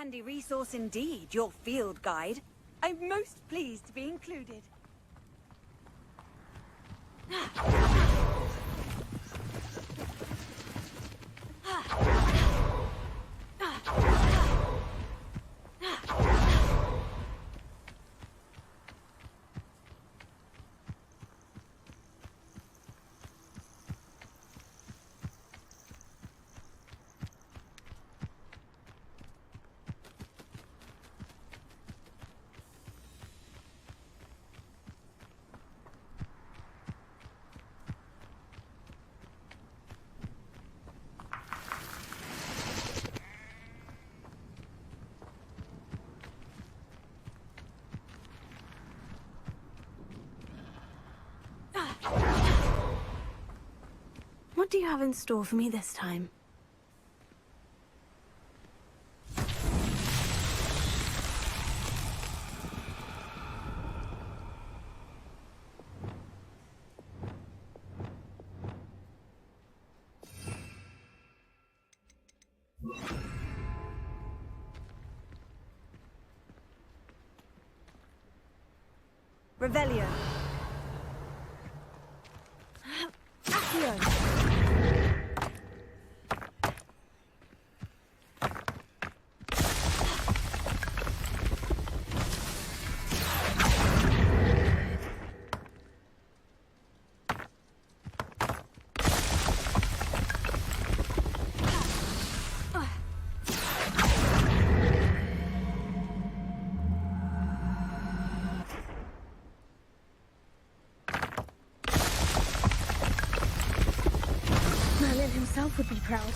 handy resource indeed, your field guide. I'm most pleased to be included. What do you have in store for me this time? Revelio. Accio. Merlin himself would be proud.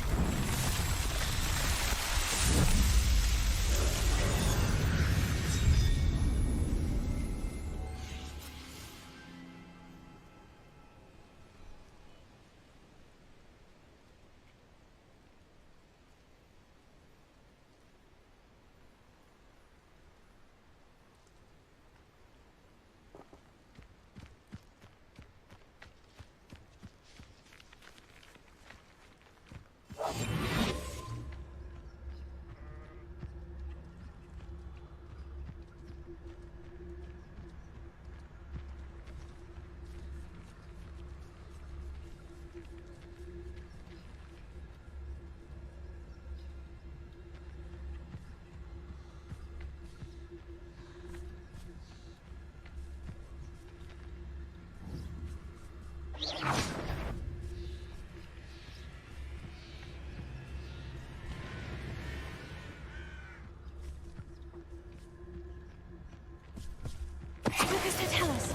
What does that tell us?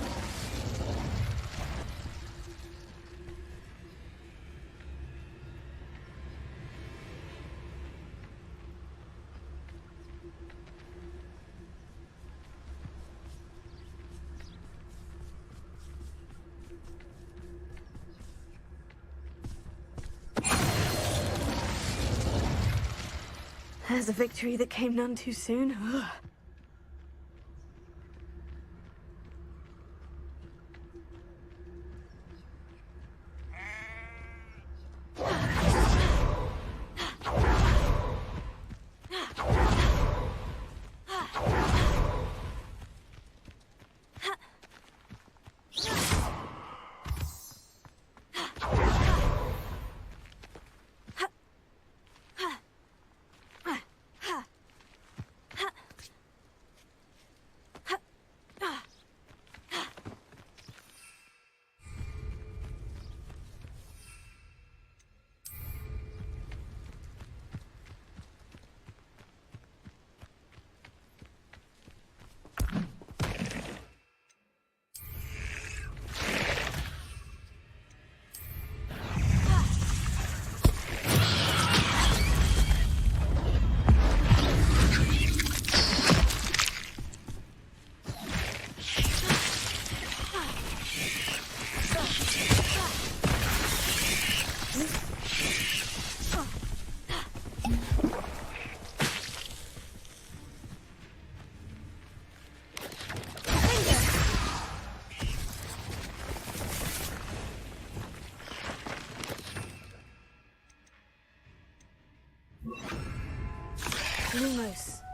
There's a victory that came none too soon. Ugh. Almost.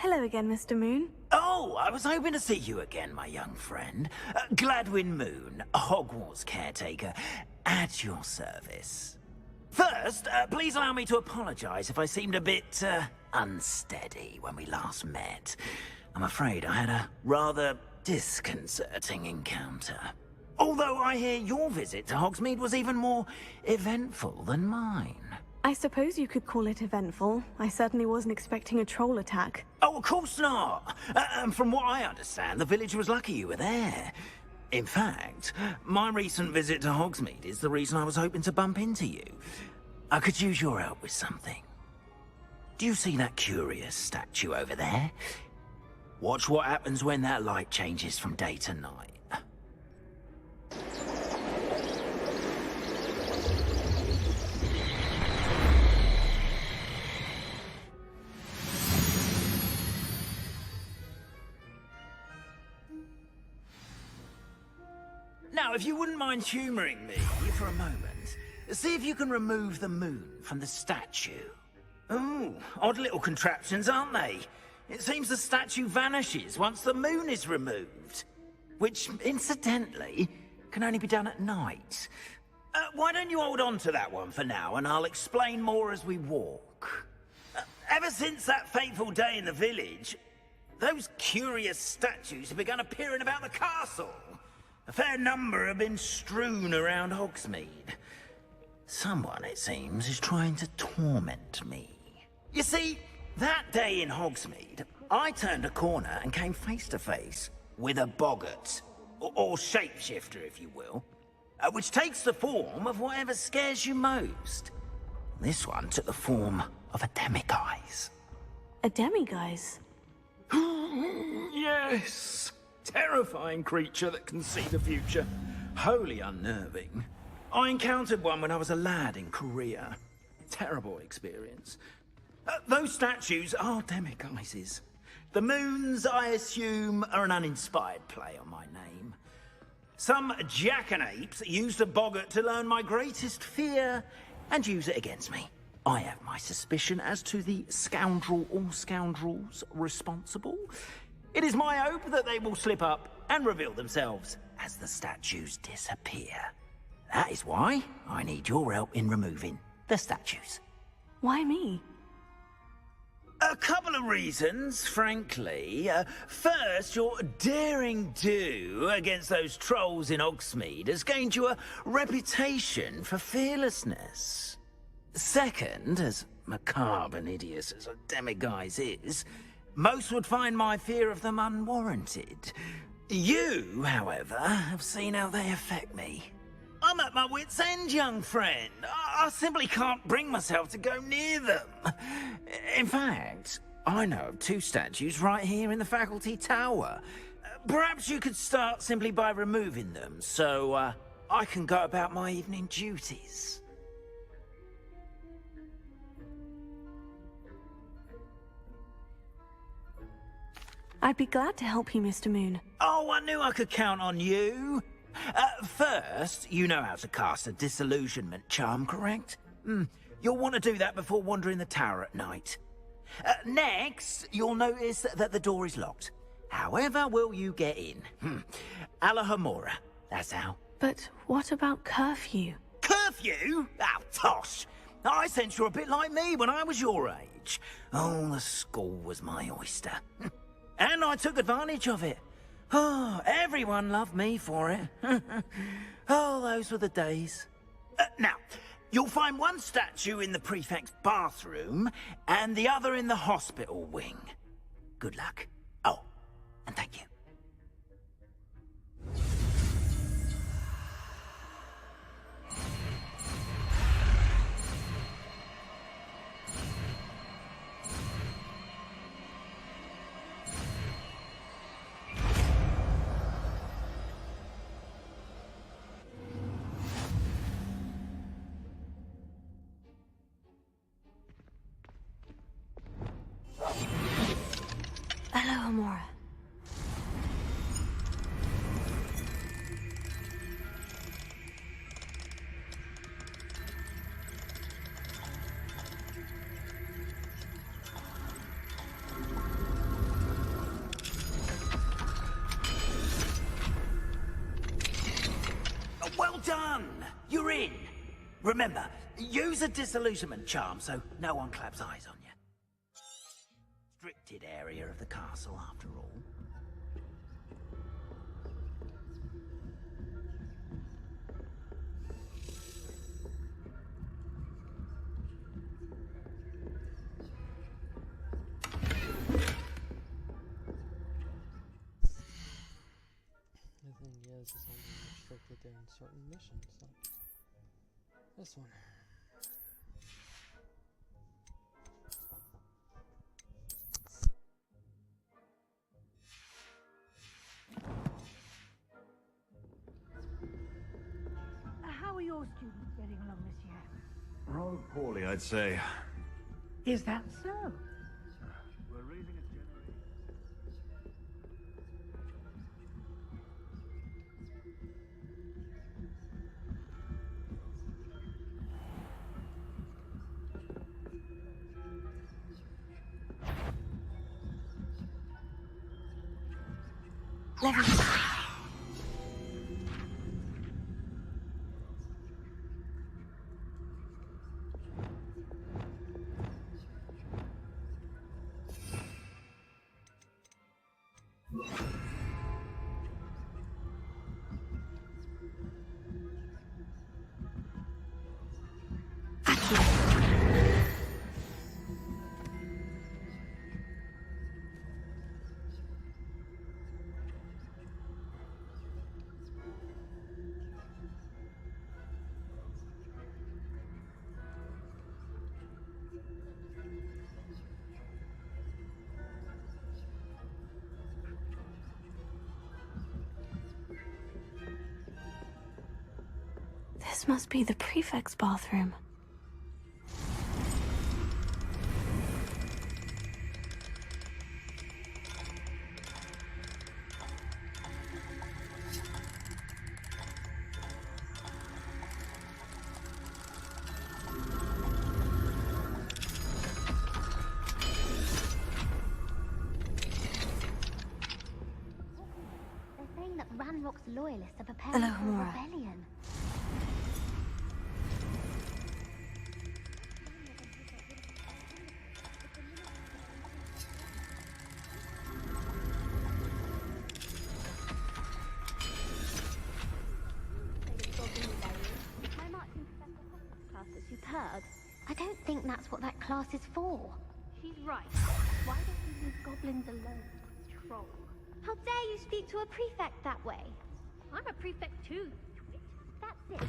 Hello again, Mr. Moon. Oh, I was hoping to see you again, my young friend. Gladwin Moon, Hogwarts caretaker, at your service. First, please allow me to apologize if I seemed a bit, unsteady when we last met. I'm afraid I had a rather disconcerting encounter. Although I hear your visit to Hogsmeade was even more eventful than mine. I suppose you could call it eventful. I certainly wasn't expecting a troll attack. Oh, of course not. And from what I understand, the village was lucky you were there. In fact, my recent visit to Hogsmeade is the reason I was hoping to bump into you. I could use your help with something. Do you see that curious statue over there? Watch what happens when that light changes from day to night. Now, if you wouldn't mind humoring me for a moment, see if you can remove the moon from the statue. Ooh, odd little contraptions, aren't they? It seems the statue vanishes once the moon is removed. Which, incidentally, can only be done at night. Why don't you hold on to that one for now, and I'll explain more as we walk. Ever since that fateful day in the village, those curious statues have begun appearing about the castle. A fair number have been strewn around Hogsmeade. Someone, it seems, is trying to torment me. You see, that day in Hogsmeade, I turned a corner and came face to face with a boggart, or shapeshifter, if you will, which takes the form of whatever scares you most. This one took the form of a demiguise. A demiguise? Yes! Terrifying creature that can see the future. Wholly unnerving. I encountered one when I was a lad in Korea. Terrible experience. Those statues are demiguises. The moons, I assume, are an uninspired play on my name. Some jackanapes used a boggart to learn my greatest fear and use it against me. I have my suspicion as to the scoundrel or scoundrels responsible. It is my hope that they will slip up and reveal themselves as the statues disappear. That is why I need your help in removing the statues. Why me? A couple of reasons, frankly. First, your daring do against those trolls in Hogsmeade has gained you a reputation for fearlessness. Second, as macabre and hideous as a demiguise is, most would find my fear of them unwarranted. You, however, have seen how they affect me. I'm at my wit's end, young friend. I simply can't bring myself to go near them. In fact, I know of two statues right here in the faculty tower. Perhaps you could start simply by removing them, so I can go about my evening duties. I'd be glad to help you, Mr. Moon. Oh, I knew I could count on you. First, you know how to cast a disillusionment charm, correct? You'll want to do that before wandering the tower at night. Next, you'll notice that the door is locked. However will you get in? Alahomora, that's how. But what about curfew? Curfew? Oh, tosh! I sense you're a bit like me when I was your age. Oh, the school was my oyster. And I took advantage of it. Oh, everyone loved me for it. Oh, those were the days. Now, you'll find one statue in the prefect's bathroom and the other in the hospital wing. Good luck. Oh, and thank you. Hello, Amora. You're in. Remember, use a disillusionment charm so no one claps eyes on you. Restricted area of the castle, after all. The thing is only restricted during certain missions, like this one. How are your students getting along this year? Rather poorly, I'd say. Is that so? We're raising a generation. This must be the prefect's bathroom. They're saying that Ranrock's loyalists are preparing Hello, for a Mora. rebellion. My marching Professor Hufflepuff's class is superb. I don't think that's what that class is for. She's right. Why don't you leave goblins alone, troll? How dare you speak to a prefect that way? I'm a prefect too, twit. That's it.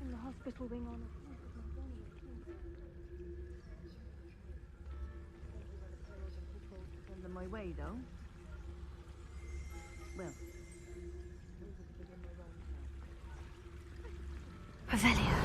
In the hospital wing on Send them my way, though. Well, Revelio.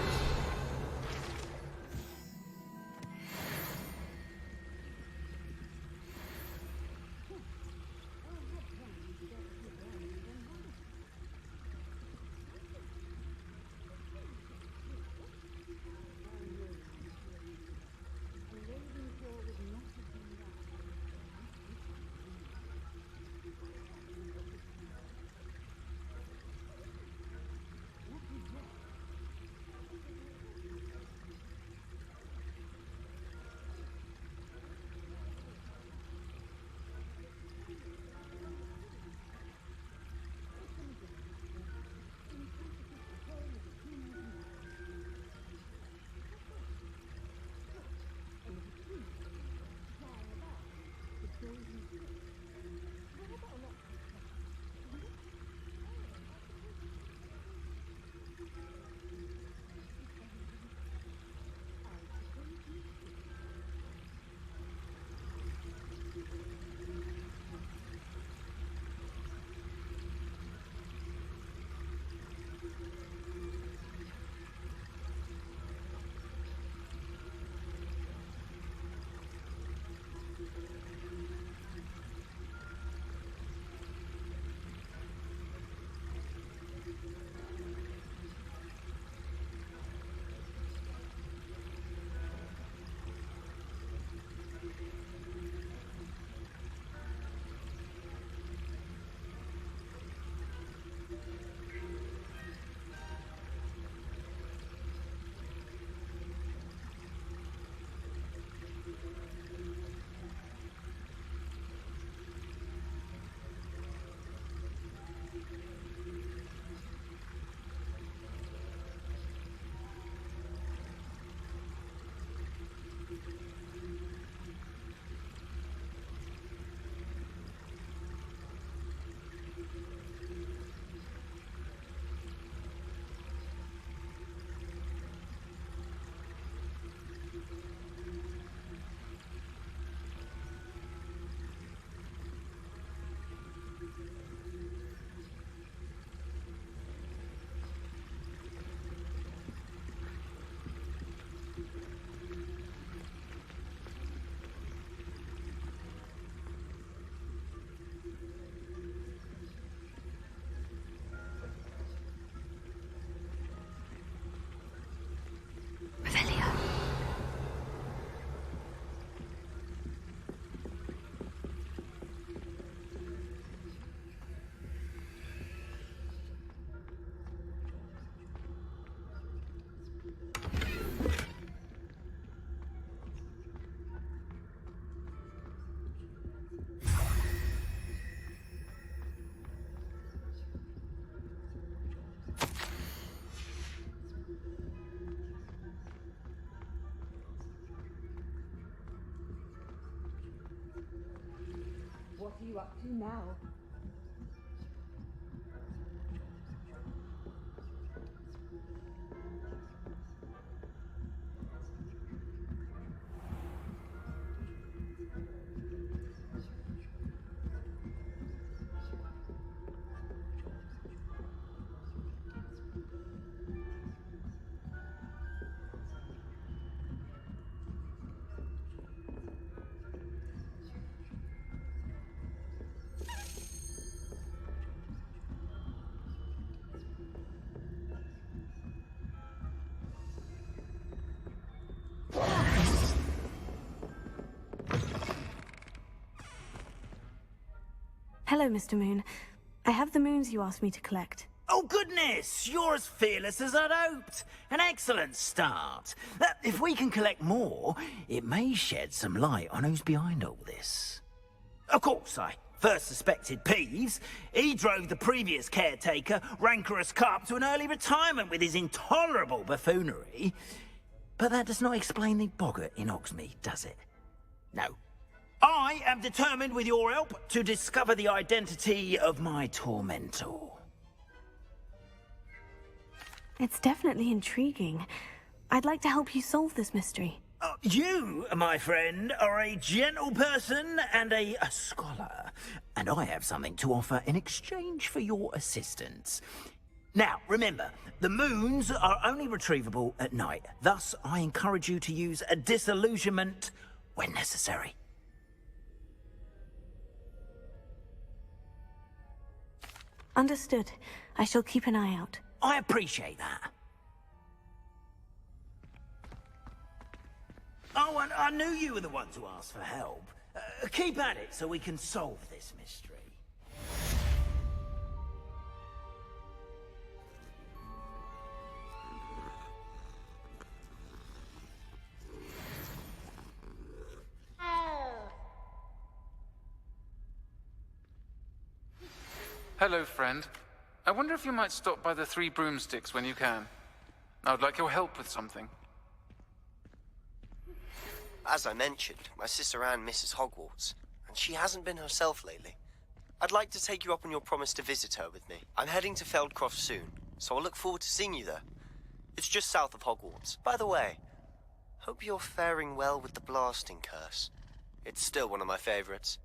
are you up to now? Hello, Mr. Moon. I have the moons you asked me to collect. Oh, goodness! You're as fearless as I'd hoped. An excellent start. If we can collect more, it may shed some light on who's behind all this. Of course, I first suspected Peeves. He drove the previous caretaker, Rancorous Carp, to an early retirement with his intolerable buffoonery. But that does not explain the boggart in Hogsmeade, does it? No. I am determined, with your help, to discover the identity of my tormentor. It's definitely intriguing. I'd like to help you solve this mystery. You, my friend, are a gentle person and a scholar, and I have something to offer in exchange for your assistance. Now, remember, the moons are only retrievable at night. Thus, I encourage you to use a disillusionment when necessary. Understood. I shall keep an eye out. I appreciate that. Oh, and I knew you were the one to ask for help. Keep at it so we can solve this mystery. Hello, friend. I wonder if you might stop by the Three Broomsticks when you can. I would like your help with something. As I mentioned, my sister Anne misses Hogwarts, and she hasn't been herself lately. I'd like to take you up on your promise to visit her with me. I'm heading to Feldcroft soon, so I'll look forward to seeing you there. It's just south of Hogwarts. By the way, hope you're faring well with the blasting curse. It's still one of my favorites.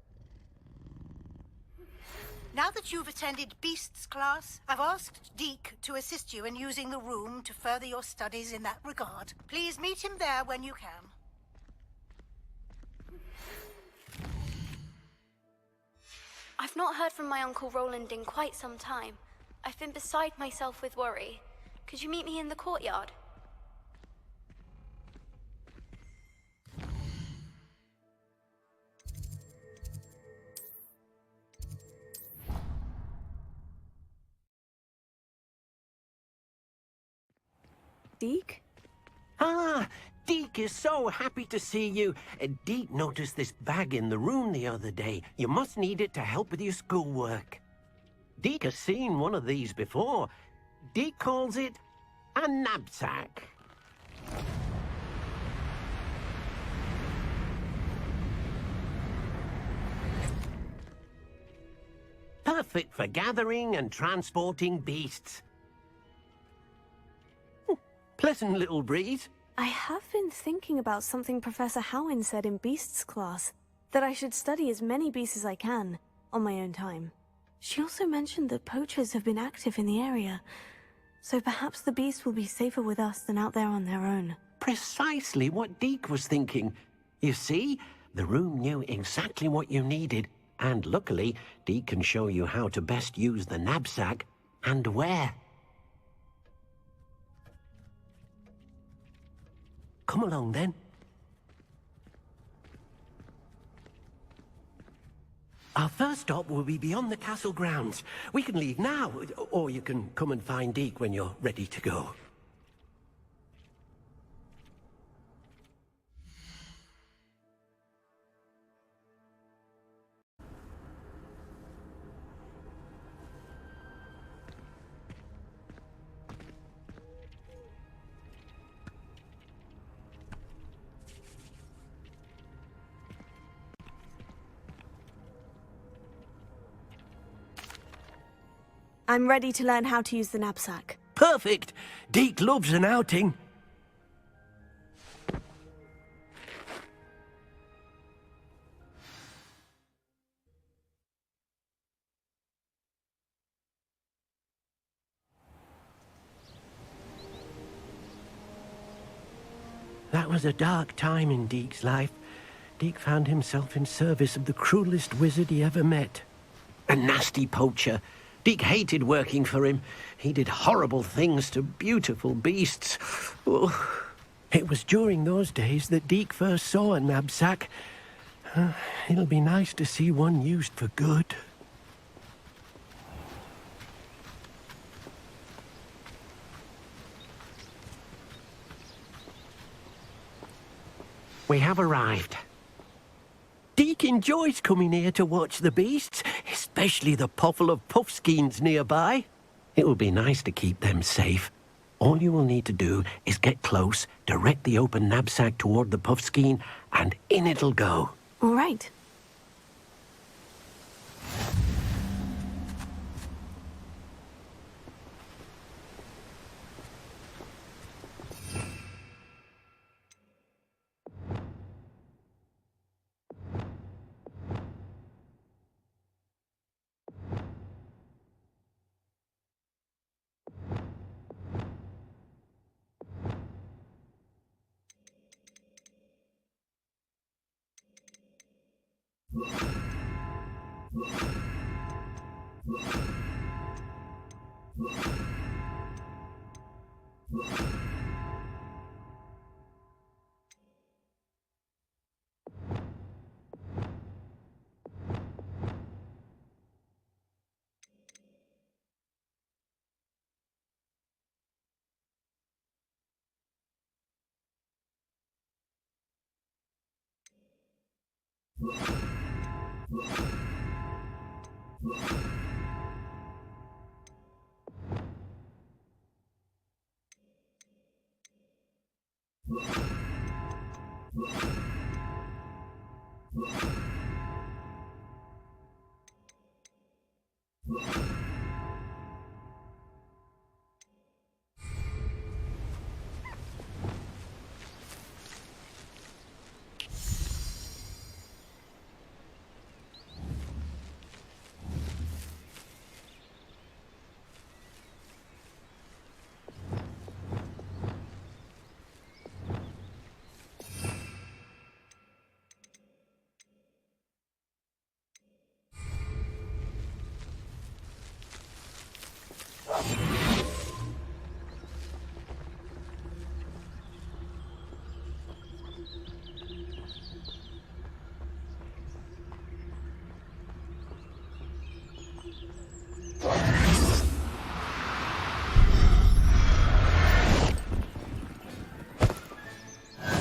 Now that you've attended Beasts class, I've asked Deke to assist you in using the room to further your studies in that regard. Please meet him there when you can. I've not heard from my Uncle Roland in quite some time. I've been beside myself with worry. Could you meet me in the courtyard? Deke? Ah, Deke is so happy to see you. Deke noticed this bag in the room the other day. You must need it to help with your schoolwork. Deke has seen one of these before. Deke calls it a knapsack. Perfect for gathering and transporting beasts. Pleasant little breeze. I have been thinking about something Professor Howin said in Beasts class, that I should study as many beasts as I can, on my own time. She also mentioned that poachers have been active in the area, so perhaps the beasts will be safer with us than out there on their own. Precisely what Deke was thinking. You see, the room knew exactly what you needed, and luckily, Deke can show you how to best use the knapsack and where. Come along, then. Our first stop will be beyond the castle grounds. We can leave now, or you can come and find Deke when you're ready to go. I'm ready to learn how to use the knapsack. Perfect! Deke loves an outing. That was a dark time in Deke's life. Deke found himself in service of the cruelest wizard he ever met. A nasty poacher. Deke hated working for him. He did horrible things to beautiful beasts. Oh. It was during those days that Deke first saw a knapsack. It'll be nice to see one used for good. We have arrived. Deke enjoys coming here to watch the beasts, especially the potful of puffskeins nearby. It will be nice to keep them safe. All you will need to do is get close, direct the open knapsack toward the puffskein, and in it'll go. All right.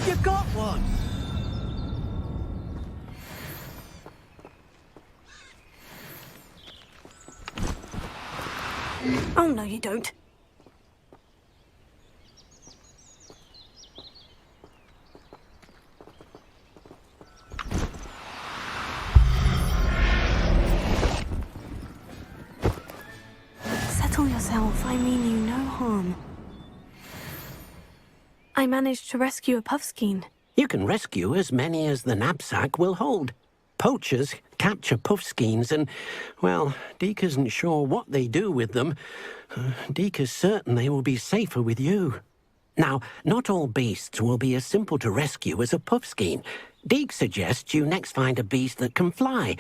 You got one! Oh, no, you don't. Settle yourself. I mean you no harm. I managed to rescue a puffskein. You can rescue as many as the knapsack will hold. Poachers capture puffskeins and, well, Deke isn't sure what they do with them. Deke is certain they will be safer with you. Now, not all beasts will be as simple to rescue as a puffskein. Deke suggests you next find a beast that can fly.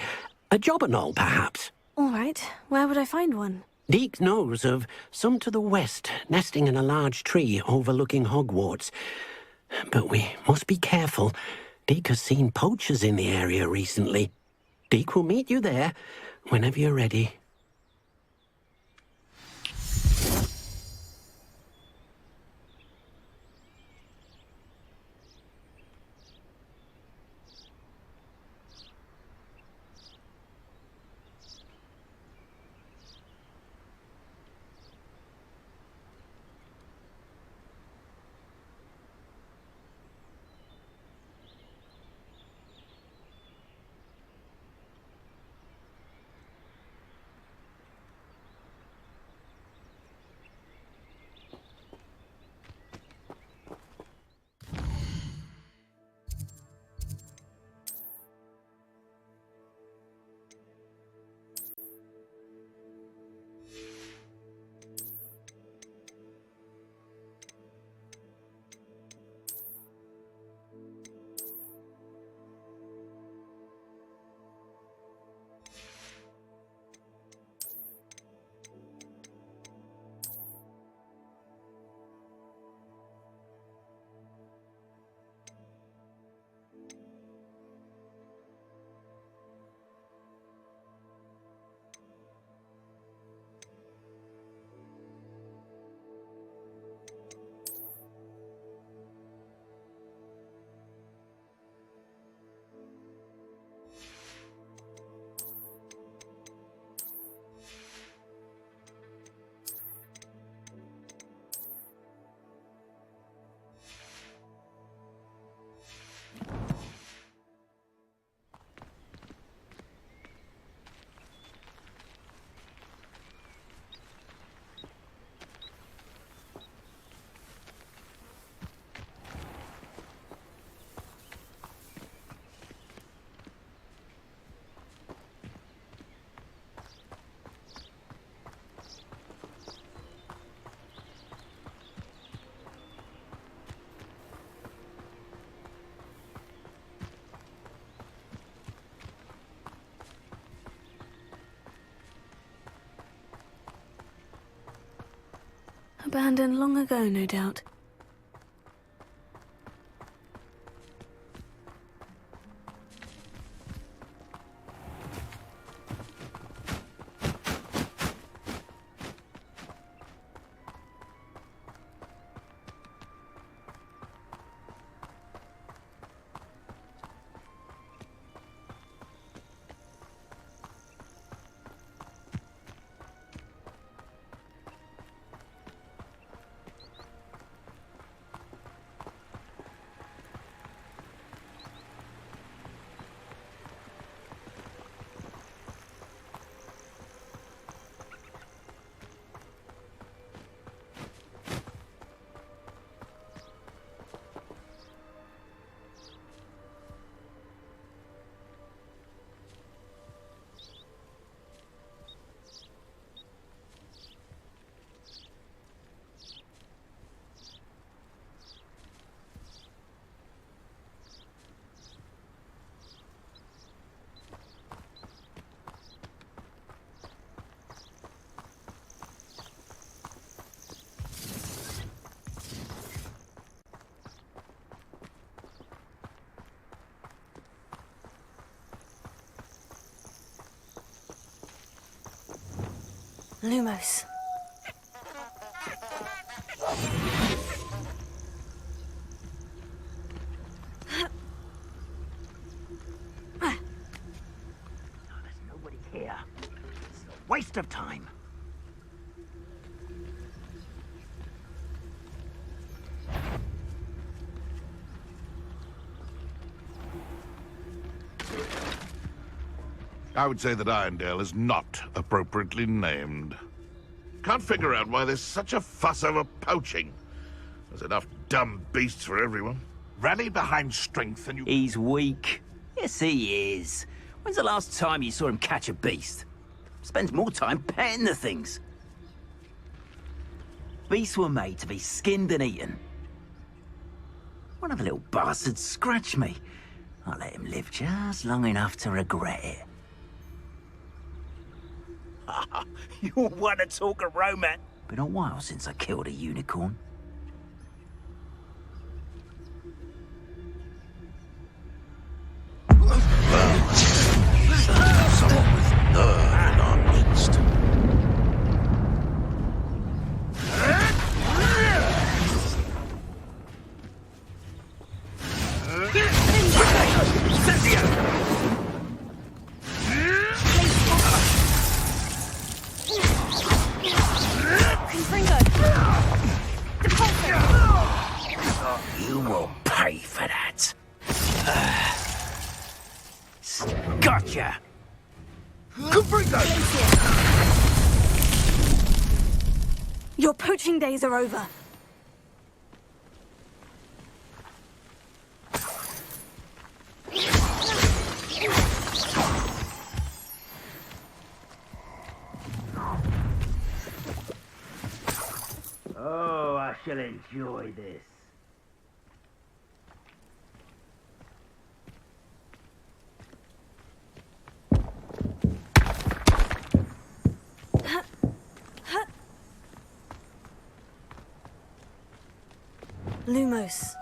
A jobberknoll, perhaps. All right. Where would I find one? Deke knows of some to the west, nesting in a large tree overlooking Hogwarts. But we must be careful. Deke has seen poachers in the area recently. Deke will meet you there whenever you're ready. Abandoned long ago, no doubt. Lumos. There's nobody here. It's a waste of time. I would say that Irondale is not appropriately named. Can't figure out why there's such a fuss over poaching. There's enough dumb beasts for everyone. Rally behind strength and you... He's weak. Yes, he is. When's the last time you saw him catch a beast? Spends more time petting the things. Beasts were made to be skinned and eaten. One of the little bastards scratched me. I'll let him live just long enough to regret it. You want to talk a romance? Been a while since I killed a unicorn. Someone with nerve in our midst. You will pay for that. Gotcha! Your poaching days are over. Oh, I shall enjoy this. Lumos.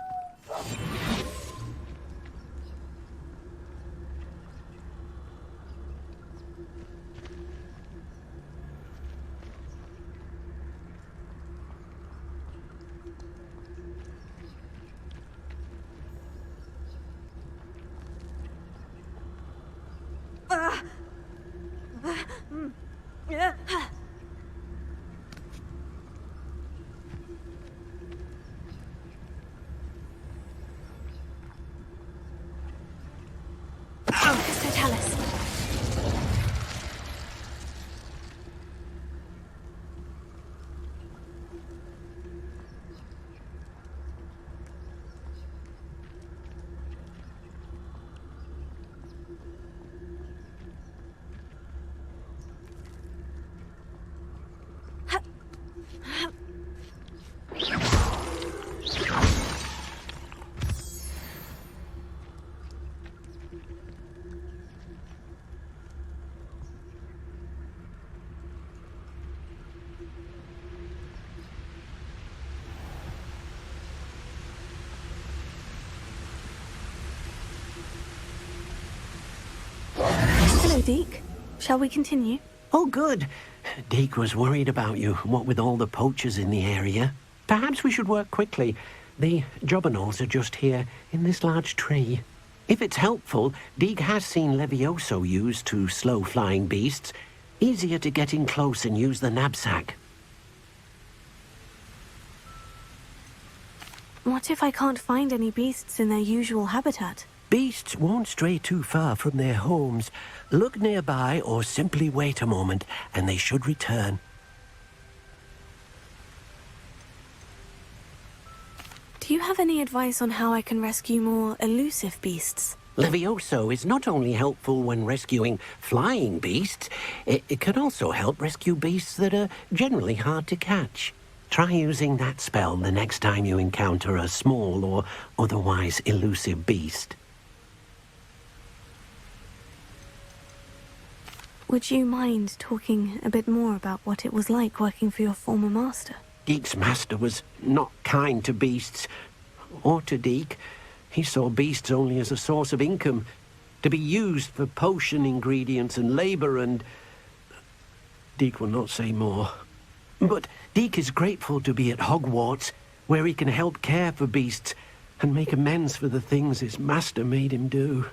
Hello, Deke. Shall we continue? Oh, good. Deke was worried about you, what with all the poachers in the area. Perhaps we should work quickly. The jobberknolls are just here, in this large tree. If it's helpful, Deke has seen Levioso used to slow flying beasts. Easier to get in close and use the knapsack. What if I can't find any beasts in their usual habitat? Beasts won't stray too far from their homes. Look nearby or simply wait a moment, and they should return. Do you have any advice on how I can rescue more elusive beasts? Levioso is not only helpful when rescuing flying beasts, it can also help rescue beasts that are generally hard to catch. Try using that spell the next time you encounter a small or otherwise elusive beast. Would you mind talking a bit more about what it was like working for your former master? Deke's master was not kind to beasts, or to Deke. He saw beasts only as a source of income, to be used for potion ingredients and labor, and... Deke will not say more. But Deke is grateful to be at Hogwarts, where he can help care for beasts and make amends for the things his master made him do.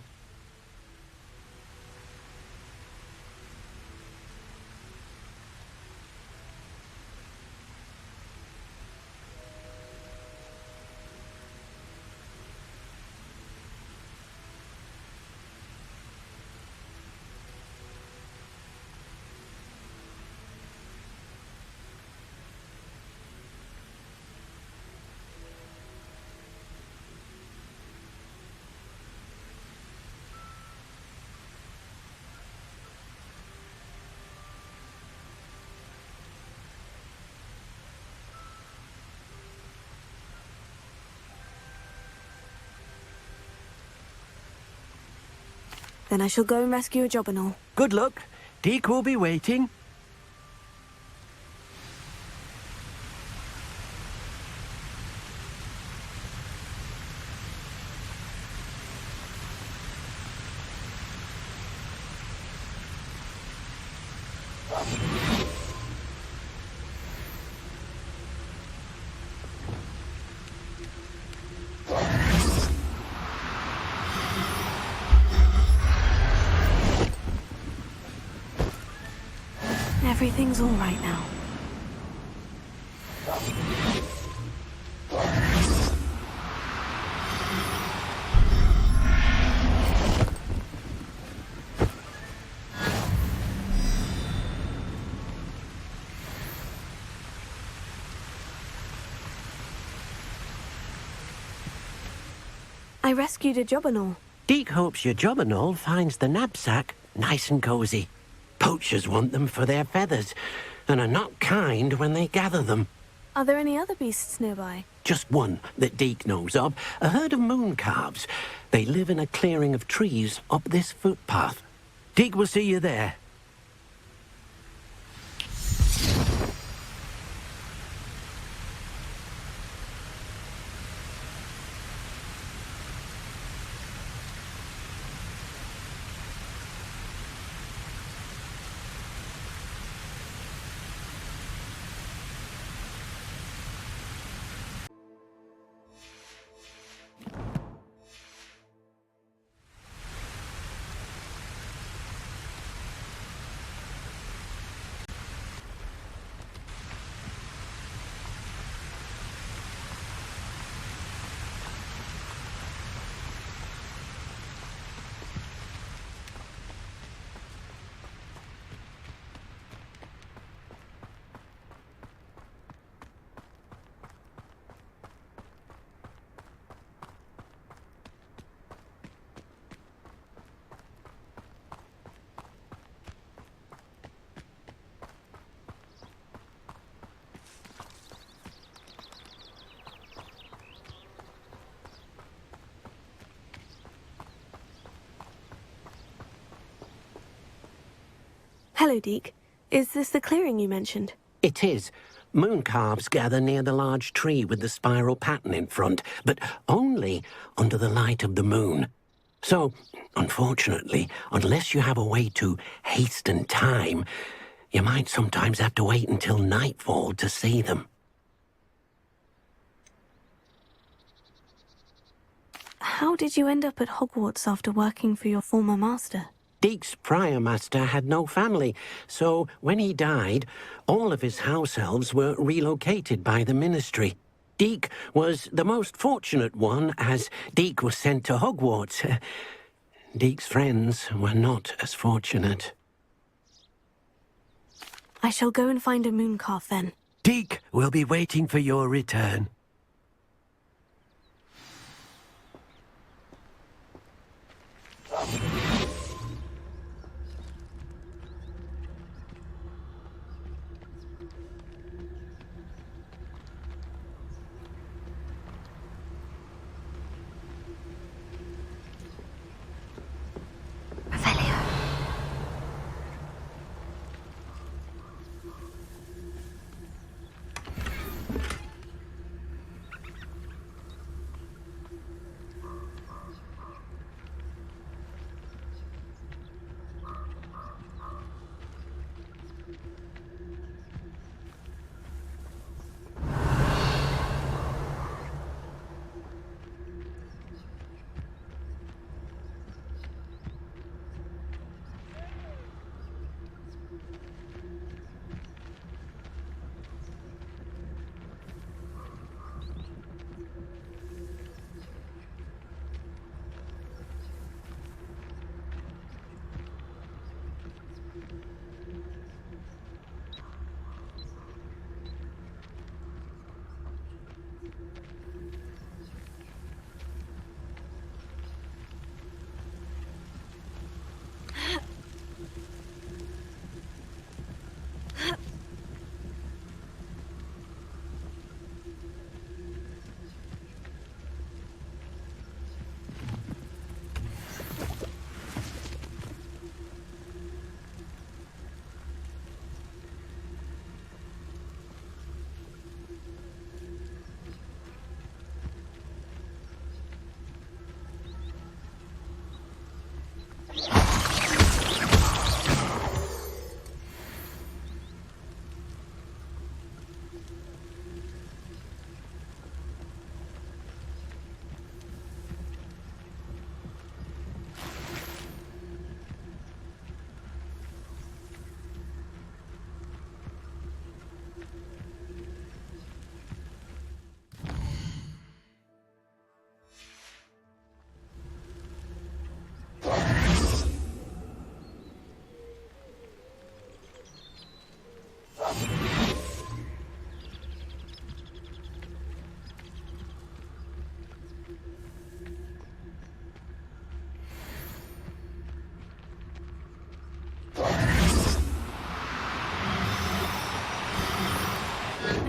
Then I shall go and rescue a jobberknoll. Good luck. Deke will be waiting. Everything's all right now. I rescued a jobberknoll. Deke hopes your jobberknoll finds the knapsack nice and cozy. Poachers want them for their feathers, and are not kind when they gather them. Are there any other beasts nearby? Just one that Deke knows of, a herd of moon calves. They live in a clearing of trees up this footpath. Deke will see you there. Hello, Deke. Is this the clearing you mentioned? It is. Moon calves gather near the large tree with the spiral pattern in front, but only under the light of the moon. So, unfortunately, unless you have a way to hasten time, you might sometimes have to wait until nightfall to see them. How did you end up at Hogwarts after working for your former master? Deek's prior master had no family, so when he died, all of his house elves were relocated by the ministry. Deek was the most fortunate one, as Deek was sent to Hogwarts. Deek's friends were not as fortunate. I shall go and find a mooncalf then. Deek will be waiting for your return.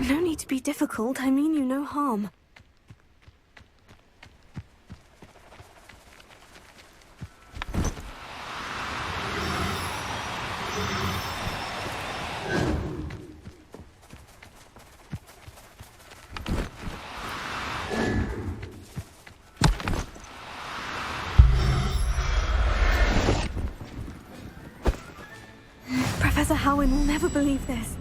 No need to be difficult. I mean you no harm. Professor Howin will never believe this.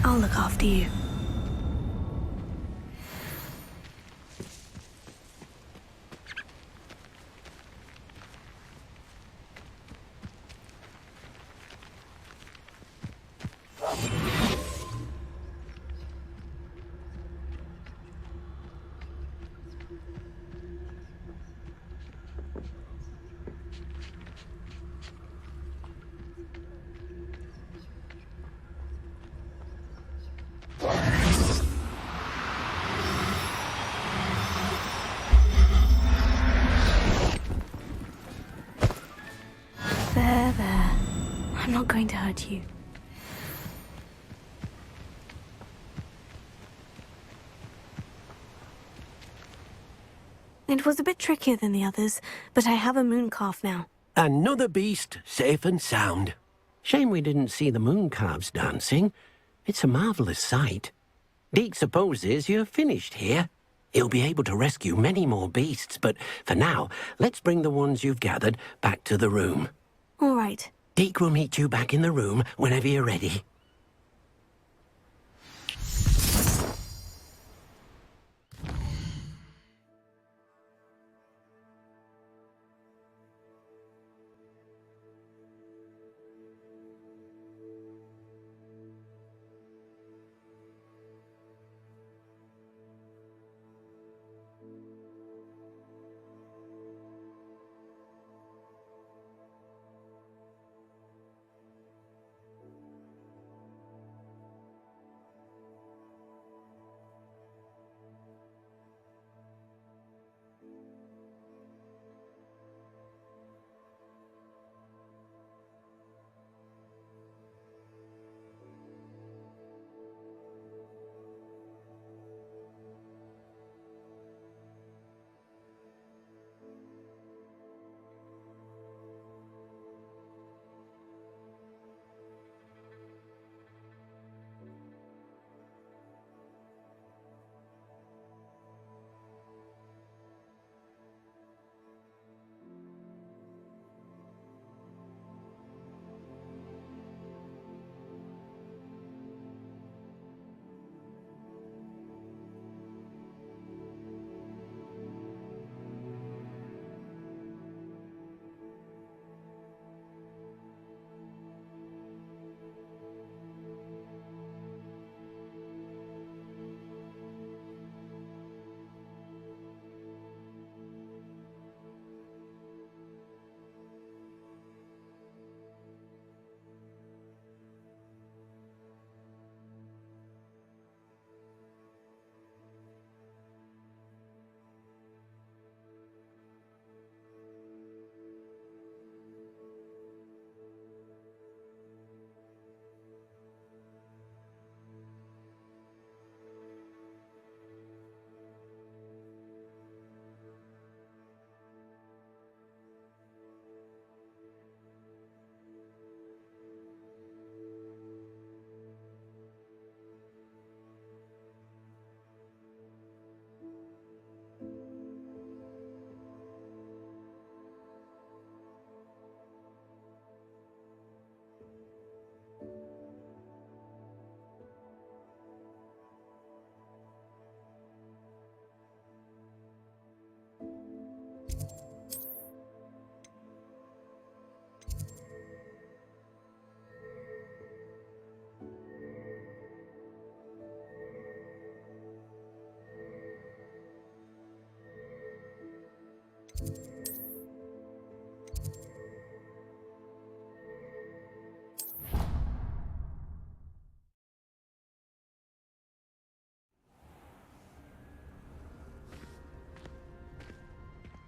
I'll look after you. not going to hurt you. It was a bit trickier than the others, but I have a moon calf now. Another beast, safe and sound. Shame we didn't see the moon calves dancing. It's a marvelous sight. Deke supposes you're finished here. He'll be able to rescue many more beasts, but for now, let's bring the ones you've gathered back to the room. All right. Deke will meet you back in the room whenever you're ready.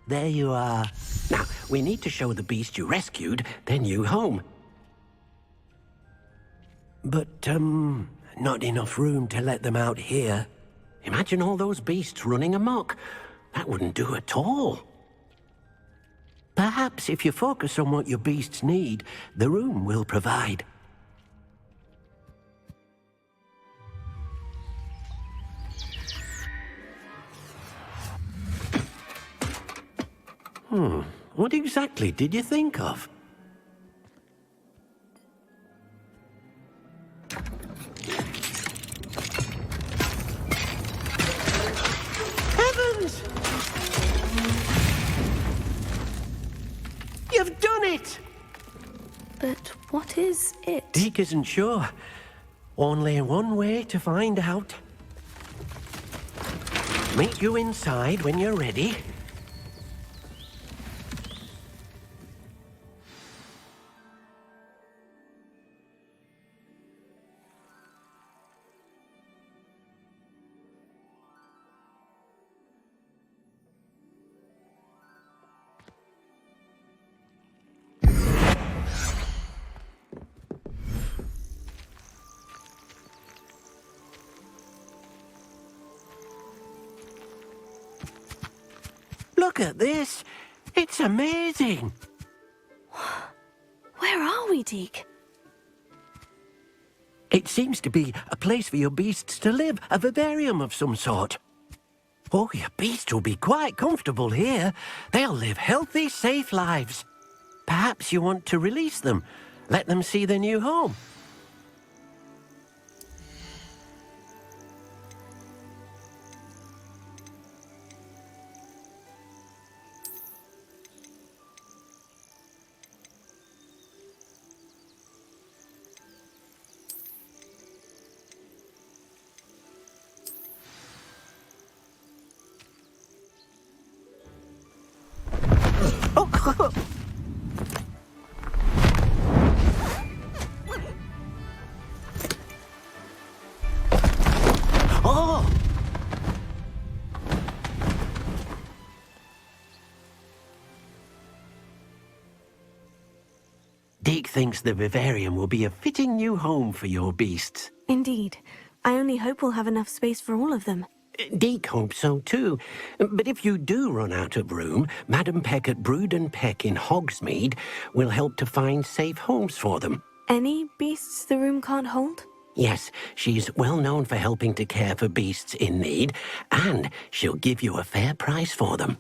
There you are. Now, we need to show the beast you rescued their new home. But, not enough room to let them out here. Imagine all those beasts running amok. That wouldn't do at all. Perhaps if you focus on what your beasts need, the room will provide. What exactly did you think of? Heavens! You've done it! But what is it? Deke isn't sure. Only one way to find out. Meet you inside when you're ready. Look at this. It's amazing. Where are we, Deke? It seems to be a place for your beasts to live, a vivarium of some sort. Oh, your beasts will be quite comfortable here. They'll live healthy, safe lives. Perhaps you want to release them. Let them see their new home. Oh! Deke thinks the vivarium will be a fitting new home for your beasts. Indeed. I only hope we'll have enough space for all of them. Deke hopes so too. But if you do run out of room, Madam Peck at Brood and Peck in Hogsmeade will help to find safe homes for them. Any beasts the room can't hold? Yes, she's well known for helping to care for beasts in need, and she'll give you a fair price for them.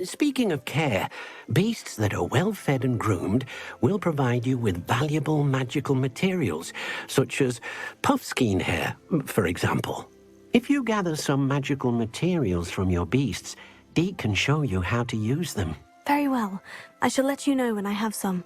Speaking of care, beasts that are well fed and groomed will provide you with valuable magical materials, such as puffskein hair, for example. If you gather some magical materials from your beasts, Deke can show you how to use them. Very well. I shall let you know when I have some.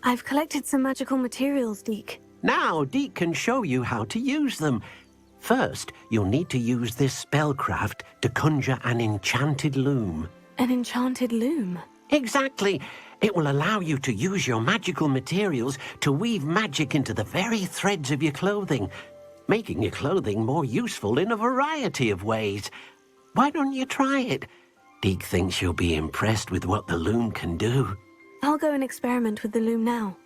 I've collected some magical materials, Deke. Now, Deke can show you how to use them. First, you'll need to use this spellcraft to conjure an enchanted loom. An enchanted loom? Exactly. It will allow you to use your magical materials to weave magic into the very threads of your clothing, making your clothing more useful in a variety of ways. Why don't you try it? Deke thinks you'll be impressed with what the loom can do. I'll go and experiment with the loom now.